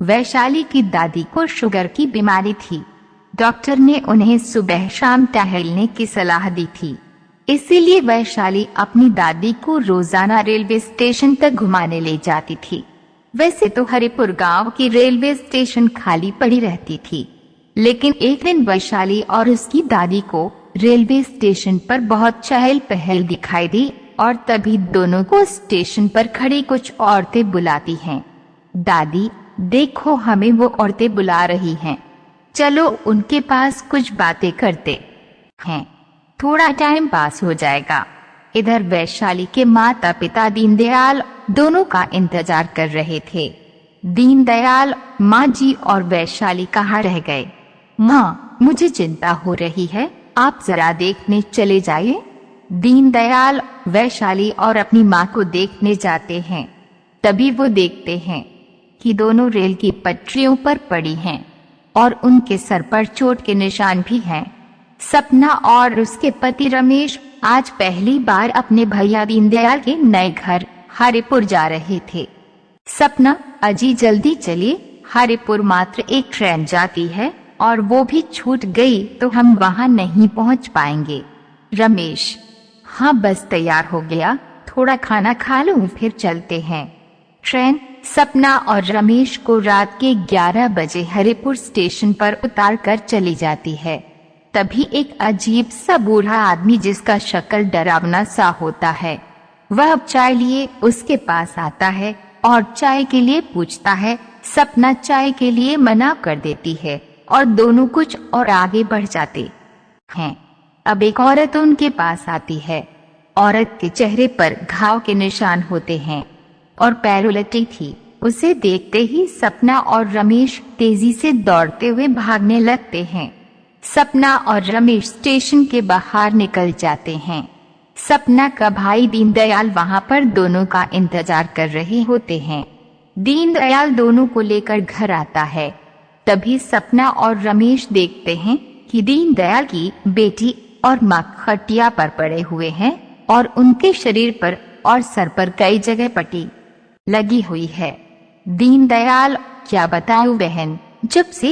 वैशाली की दादी को शुगर की बीमारी थी। डॉक्टर ने उन्हें सुबह शाम टहलने की सलाह दी थी। इसीलिए वैशाली अपनी दादी को रोजाना रेलवे स्टेशन तक घुमाने ले जाती थी। वैसे तो हरिपुर गांव की रेलवे स्टेशन खाली पड़ी रहती थी, लेकिन एक दिन वैशाली और उसकी दादी को रेलवे स्टेशन पर बहुत चहल पहल दिखाई दी और तभी दोनों को स्टेशन पर खड़ी कुछ औरतें बुलाती हैं। दादी, देखो हमें वो औरतें बुला रही हैं, चलो उनके पास कुछ बातें करते हैं, थोड़ा टाइम पास हो जाएगा। इधर वैशाली के माता पिता दीनदयाल दोनों का इंतजार कर रहे थे। दीनदयाल, माँ जी और वैशाली कहाँ रह गए? माँ, मुझे चिंता हो रही है, आप जरा देखने चले जाइए। दीनदयाल वैशाली और अपनी माँ को देखने जाते हैं। तभी वो देखते हैं कि दोनों रेल की पटरियों पर पड़ी हैं और उनके सर पर चोट के निशान भी हैं। सपना और उसके पति रमेश आज पहली बार अपने भैया दीनदयाल के नए घर हरिपुर जा रहे थे। सपना, अजी जल्दी चलिए, हरिपुर मात्र एक ट्रेन जाती है और वो भी छूट गई तो हम वहाँ नहीं पहुँच पाएंगे। रमेश, हाँ बस तैयार हो गया, थोड़ा खाना खा लूं फिर चलते हैं। ट्रेन सपना और रमेश को रात के 11 बजे हरिपुर स्टेशन पर उतार कर चली जाती है। तभी एक अजीब सा बूढ़ा आदमी जिसका शक्ल डरावना सा होता है, वह चाय लिए उसके पास आता है और चाय के लिए पूछता है। सपना चाय के लिए मना कर देती है और दोनों कुछ और आगे बढ़ जाते हैं। अब एक औरत उनके पास आती है। औरत के चेहरे पर घाव के निशान होते हैं और पैर उलटी थी। उसे देखते ही सपना और रमेश तेजी से दौड़ते हुए भागने लगते हैं। सपना और रमेश स्टेशन के बाहर निकल जाते हैं। सपना का भाई दीनदयाल वहां पर दोनों का इंतजार कर रहे होते हैं। दीनदयाल दोनों को लेकर घर आता है। तभी सपना और रमेश देखते हैं कि दीनदयाल की बेटी और माँ खटिया पर पड़े हुए हैं और उनके शरीर पर और सर पर कई जगह पट्टी लगी हुई है। दीनदयाल, क्या बताऊं बहन, जब से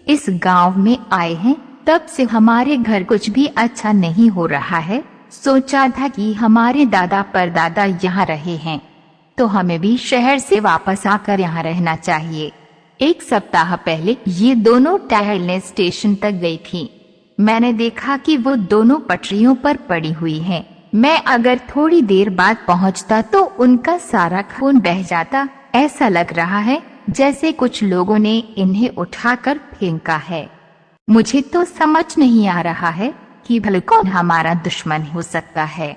इस गांव में आए हैं तब से हमारे घर कुछ भी अच्छा नहीं हो रहा है। सोचा था कि हमारे दादा परदादा यहाँ रहे हैं तो हमें भी शहर से वापस आकर यहाँ रहना चाहिए। एक सप्ताह पहले ये दोनों टहलने स्टेशन तक गई थी। मैंने देखा कि वो दोनों पटरियों पर पड़ी हुई हैं। मैं अगर थोड़ी देर बाद पहुंचता तो उनका सारा खून बह जाता। ऐसा लग रहा है जैसे कुछ लोगों ने इन्हें उठाकर फेंका है। मुझे तो समझ नहीं आ रहा है कि भला कौन हमारा दुश्मन हो सकता है।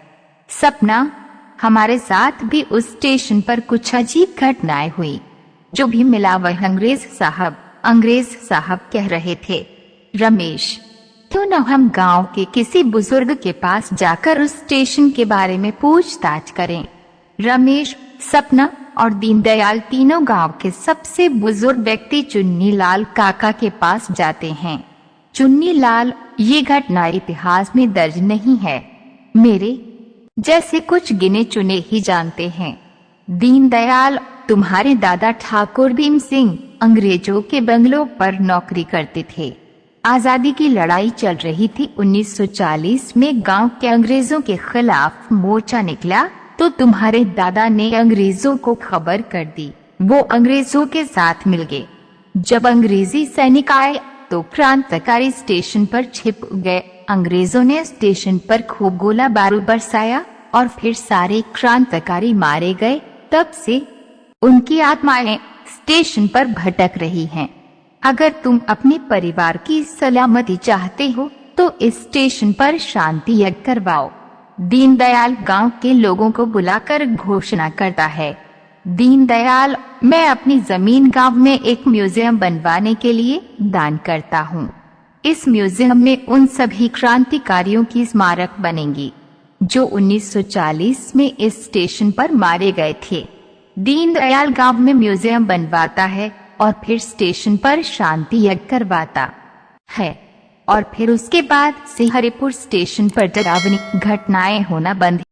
सपना, हमारे साथ भी उस स्टेशन पर कुछ अजीब घटनाएं हुई। जो भी मिला वह अंग्रेज साहब कह रहे थे। रमेश, क्यों न हम गांव के किसी बुजुर्ग के पास जाकर उस स्टेशन के बारे में पूछताछ करें। रमेश, सपना और दीनदयाल तीनों गांव के सबसे बुजुर्ग व्यक्ति चुन्नीलाल काका के पास जाते हैं। चुन्नीलाल, ये घटना इतिहास में दर्ज नहीं है, मेरे जैसे कुछ गिने चुने ही जानते हैं। दीनदयाल, तुम्हारे दादा ठाकुर भीम सिंह अंग्रेजों के बंगलों पर नौकरी करते थे। आजादी की लड़ाई चल रही थी। 1940 में गांव के अंग्रेजों के खिलाफ मोर्चा निकला तो तुम्हारे दादा ने अंग्रेजों को खबर कर दी। वो अंग्रेजों के साथ मिल गए। जब अंग्रेजी सैनिक आए तो क्रांतिकारी स्टेशन पर छिप गए। अंग्रेजों ने स्टेशन पर खूब गोला बारूद बरसाया और फिर सारे क्रांतिकारी मारे गए। तब से उनकी आत्माएं स्टेशन पर भटक रही हैं। अगर तुम अपने परिवार की सलामती चाहते हो तो इस स्टेशन पर शांति यज्ञ करवाओ। दीनदयाल गांव के लोगों को बुलाकर घोषणा करता है। दीनदयाल, मैं अपनी जमीन गांव में एक म्यूजियम बनवाने के लिए दान करता हूँ। इस म्यूजियम में उन सभी क्रांतिकारियों की स्मारक बनेंगी जो 1940 में इस स्टेशन पर मारे गए थे। दीनदयाल गांव में म्यूजियम बनवाता है और फिर स्टेशन पर शांति यज्ञ करवाता है और फिर उसके बाद से हरिपुर स्टेशन पर डरावनी घटनाएं होना बंद